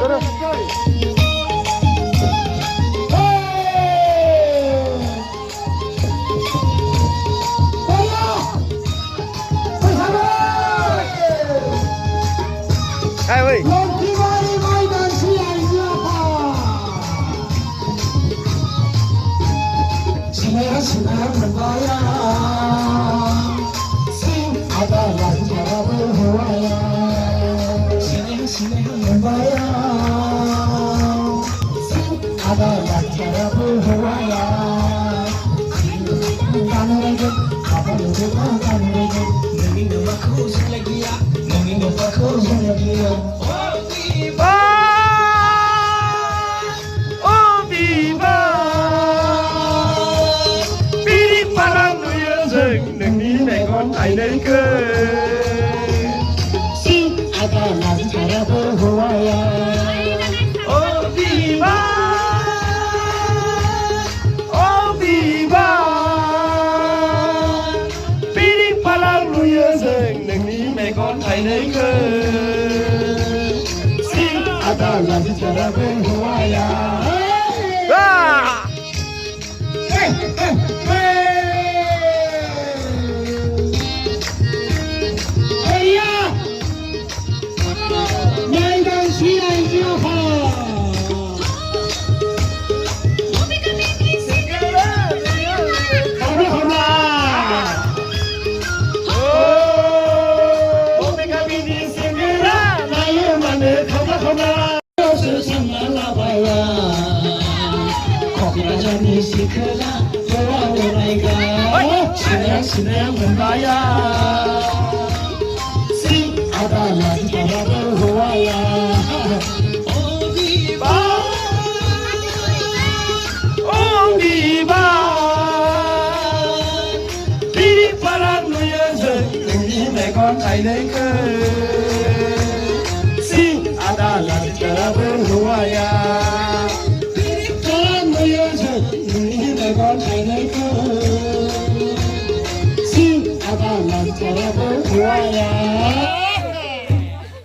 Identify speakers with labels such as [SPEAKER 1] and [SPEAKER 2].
[SPEAKER 1] Ai ơi. Ai nên cơ xin ada làm cara berhuaya oh viva piring palang nuya dừng đừng ní mẹ con ai nên cơ xin ada làm cara berhuaya Senang membayar si adalah cara berhuaya oh viva đi para nuôi dần đừng đi mẹ con ai đấy cơ si adalah cara berhuaya para nuôi dần đừng đi mẹ con ai đấy cơ ada làm cara berhuaya